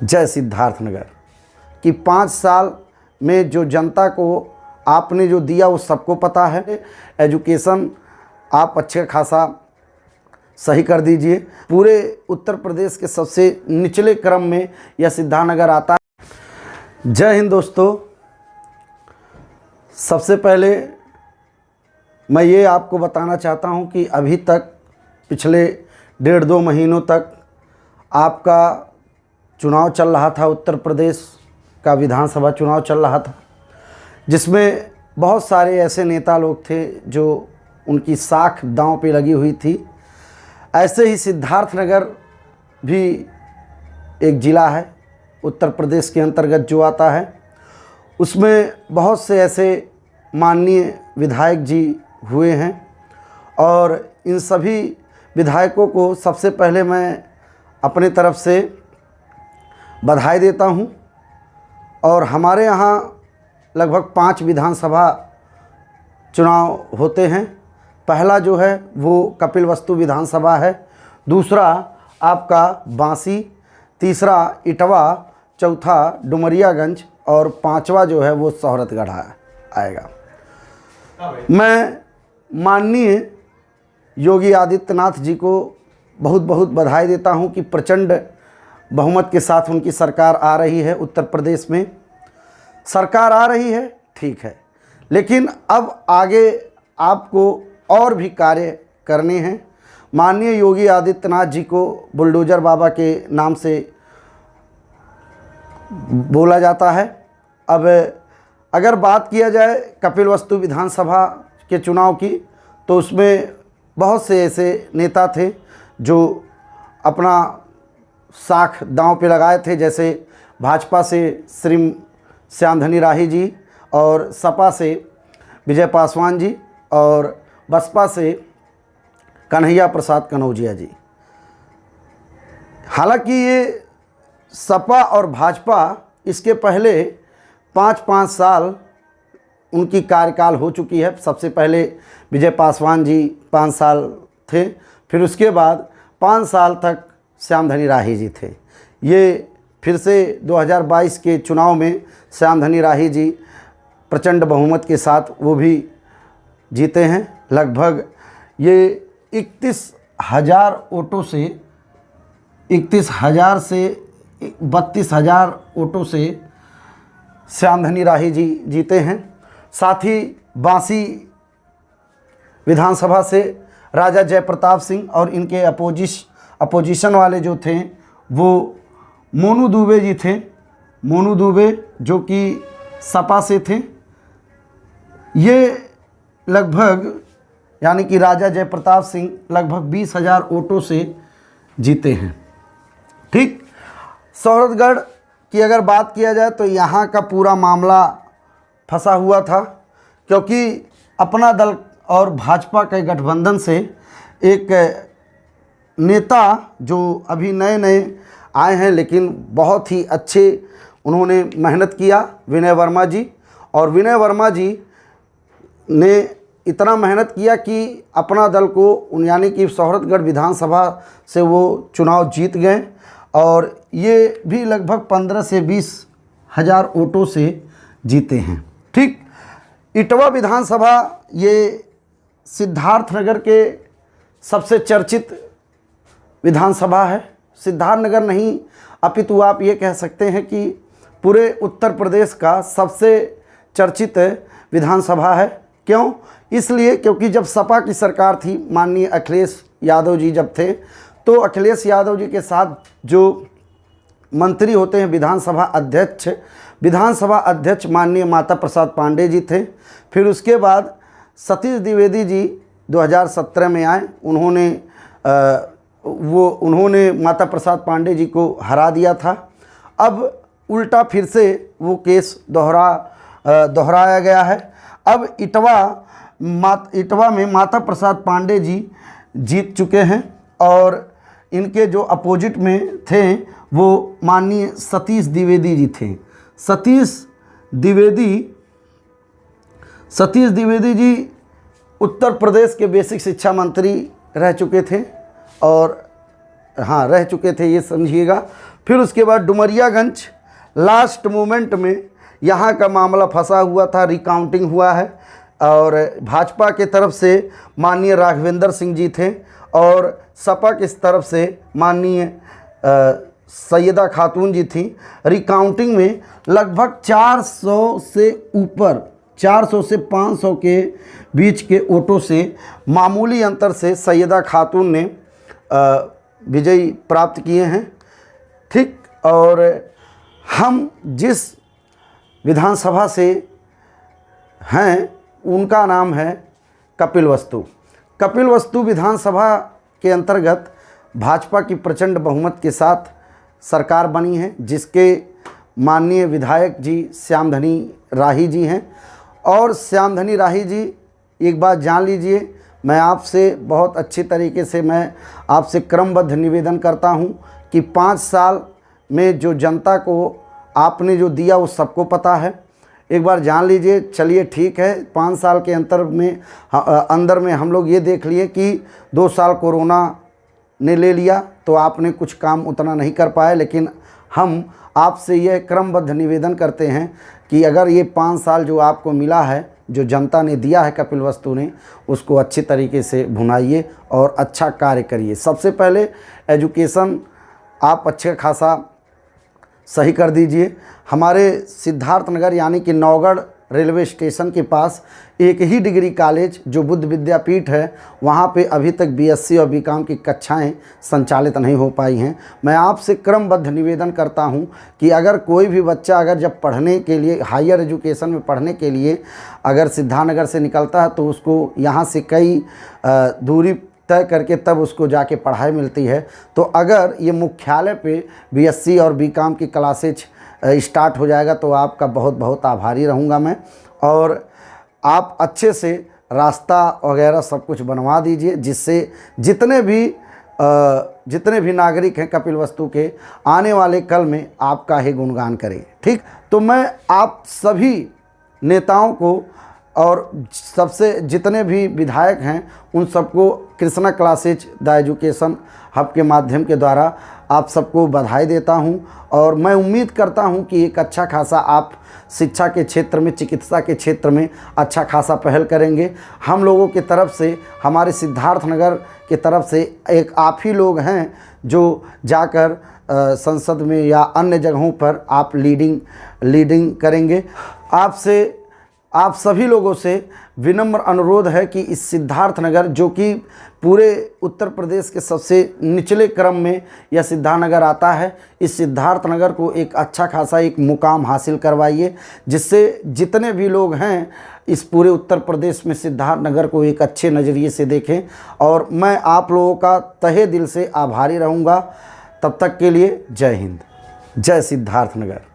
जय सिद्धार्थनगर कि 5 साल में जो जनता को आपने जो दिया वो सबको पता है। एजुकेशन आप अच्छा खासा सही कर दीजिए। पूरे उत्तर प्रदेश के सबसे निचले क्रम में यह सिद्धार्थनगर आता है। जय हिंद दोस्तों, सबसे पहले मैं ये आपको बताना चाहता हूँ कि अभी तक पिछले 1.5-2 महीनों तक आपका चुनाव चल रहा था। उत्तर प्रदेश का विधानसभा चुनाव चल रहा था, जिसमें बहुत सारे ऐसे नेता लोग थे जो उनकी साख दांव पे लगी हुई थी। ऐसे ही सिद्धार्थनगर भी एक ज़िला है उत्तर प्रदेश के अंतर्गत जो आता है। उसमें बहुत से ऐसे माननीय विधायक जी हुए हैं और इन सभी विधायकों को सबसे पहले मैं अपने तरफ से बधाई देता हूं। और हमारे यहाँ लगभग 5 विधानसभा चुनाव होते हैं। पहला जो है वो कपिलवस्तु विधानसभा है, दूसरा आपका बांसी, तीसरा इटवा, चौथा डुमरियागंज और 5वां जो है वो शोहरतगढ़ आएगा। मैं माननीय योगी आदित्यनाथ जी को बहुत बहुत बधाई देता हूं कि प्रचंड बहुमत के साथ उनकी सरकार आ रही है। उत्तर प्रदेश में सरकार आ रही है, ठीक है, लेकिन अब आगे आपको और भी कार्य करने हैं। माननीय योगी आदित्यनाथ जी को बुलडोज़र बाबा के नाम से बोला जाता है। अब अगर बात किया जाए कपिलवस्तु विधानसभा के चुनाव की, तो उसमें बहुत से ऐसे नेता थे जो अपना साख दांव पे लगाए थे। जैसे भाजपा से श्री श्यामधनी राही जी और सपा से विजय पासवान जी और बसपा से कन्हैया प्रसाद कनौजिया जी। हालांकि ये सपा और भाजपा इसके पहले 5-5 साल उनकी कार्यकाल हो चुकी है। सबसे पहले विजय पासवान जी 5 साल थे, फिर उसके बाद 5 साल तक श्यामधनी राही जी थे। ये फिर से 2022 के चुनाव में श्यामधनी राही जी प्रचंड बहुमत के साथ वो भी जीते हैं। लगभग ये 31,000 वोटों से 31,000 से 32,000 वोटों से श्यामधनी राही जी जीते हैं। साथ ही बांसी विधानसभा से राजा जयप्रताप सिंह और इनके अपोजिशन वाले जो थे वो मोनू दुबे जी थे। मोनू दुबे जो कि सपा से थे। ये लगभग यानी कि राजा जयप्रताप सिंह लगभग 20,000 वोटों से जीते हैं। ठीक, शोहरतगढ़ की अगर बात किया जाए तो यहाँ का पूरा मामला फंसा हुआ था, क्योंकि अपना दल और भाजपा के गठबंधन से एक नेता जो अभी नए नए आए हैं लेकिन बहुत ही अच्छे उन्होंने मेहनत किया, विनय वर्मा जी। और विनय वर्मा जी ने इतना मेहनत किया कि अपना दल को यानी कि शोहरतगढ़ विधानसभा से वो चुनाव जीत गए और ये भी लगभग 15 से 20,000 वोटों से जीते हैं। ठीक, इटवा विधानसभा ये सिद्धार्थनगर के सबसे चर्चित विधानसभा है। सिद्धार्थनगर नहीं अपितु आप ये कह सकते हैं कि पूरे उत्तर प्रदेश का सबसे चर्चित विधानसभा है। क्यों? इसलिए क्योंकि जब सपा की सरकार थी, माननीय अखिलेश यादव जी जब थे, तो अखिलेश यादव जी के साथ जो मंत्री होते हैं विधानसभा अध्यक्ष माननीय माता प्रसाद पांडे जी थे। फिर उसके बाद सतीश द्विवेदी जी 2017 में आए। उन्होंने माता प्रसाद पांडे जी को हरा दिया था। अब उल्टा फिर से वो केस दोहराया गया है। अब इटवा में माता प्रसाद पांडे जी जीत चुके हैं और इनके जो अपोजिट में थे वो माननीय सतीश द्विवेदी जी थे। सतीश द्विवेदी जी उत्तर प्रदेश के बेसिक शिक्षा मंत्री रह चुके थे और रह चुके थे, ये समझिएगा। फिर उसके बाद डुमरियागंज लास्ट मोमेंट में यहाँ का मामला फंसा हुआ था, रिकाउंटिंग हुआ है और भाजपा के तरफ से माननीय राघवेंद्र सिंह जी थे और सपा की तरफ से माननीय सैयदा खातून जी थी। रिकाउंटिंग में लगभग 400 से ऊपर 400 से 500 के बीच के वोटों से मामूली अंतर से सैयदा खातून ने विजयी प्राप्त किए हैं। ठीक, और हम जिस विधानसभा से हैं उनका नाम है कपिलवस्तु। कपिलवस्तु विधानसभा के अंतर्गत भाजपा की प्रचंड बहुमत के साथ सरकार बनी है, जिसके माननीय विधायक जी श्यामधनी राही जी हैं। और श्यामधनी राही जी, एक बात जान लीजिए, मैं आपसे बहुत अच्छी तरीके से मैं आपसे क्रमबद्ध निवेदन करता हूं कि 5 साल में जो जनता को आपने जो दिया वो सबको पता है। एक बार जान लीजिए। चलिए ठीक है, 5 साल के अंदर में हम लोग ये देख लिए कि 2 साल कोरोना ने ले लिया तो आपने कुछ काम उतना नहीं कर पाए, लेकिन हम आपसे यह क्रमबद्ध निवेदन करते हैं कि अगर ये 5 साल जो आपको मिला है, जो जनता ने दिया है कपिलवस्तु ने, उसको अच्छी तरीके से भुनाइए और अच्छा कार्य करिए। सबसे पहले एजुकेशन आप अच्छा खासा सही कर दीजिए। हमारे सिद्धार्थनगर यानी कि नौगढ़ रेलवे स्टेशन के पास एक ही डिग्री कॉलेज जो बुद्ध विद्यापीठ है, वहाँ पे अभी तक बीएससी और बीकॉम की कक्षाएं संचालित नहीं हो पाई हैं। मैं आपसे क्रमबद्ध निवेदन करता हूँ कि अगर कोई भी बच्चा अगर जब पढ़ने के लिए हायर एजुकेशन में पढ़ने के लिए अगर सिद्धार्थनगर से निकलता है तो उसको यहाँ से कई दूरी तय करके तब उसको जाके पढ़ाई मिलती है। तो अगर ये मुख्यालय पे बीएससी और बीकॉम की क्लासेज स्टार्ट हो जाएगा तो आपका बहुत बहुत आभारी रहूँगा मैं। और आप अच्छे से रास्ता वगैरह सब कुछ बनवा दीजिए, जिससे जितने भी नागरिक हैं कपिलवस्तु के आने वाले कल में आपका ही गुणगान करें। ठीक, तो मैं आप सभी नेताओं को और सबसे जितने भी विधायक हैं उन सबको Krishna classes the education hub के माध्यम के द्वारा आप सबको बधाई देता हूं। और मैं उम्मीद करता हूं कि एक अच्छा खासा आप शिक्षा के क्षेत्र में, चिकित्सा के क्षेत्र में अच्छा खासा पहल करेंगे। हम लोगों की तरफ से, हमारे सिद्धार्थनगर की तरफ से एक आप ही लोग हैं जो जाकर संसद में या अन्य जगहों पर आप लीडिंग करेंगे। आप सभी लोगों से विनम्र अनुरोध है कि इस सिद्धार्थनगर, जो कि पूरे उत्तर प्रदेश के सबसे निचले क्रम में यह सिद्धार्थनगर आता है, इस सिद्धार्थनगर को एक अच्छा खासा एक मुकाम हासिल करवाइए, जिससे जितने भी लोग हैं इस पूरे उत्तर प्रदेश में सिद्धार्थनगर को एक अच्छे नज़रिए से देखें। और मैं आप लोगों का तहे दिल से आभारी रहूँगा। तब तक के लिए जय हिंद, जय सिद्धार्थनगर।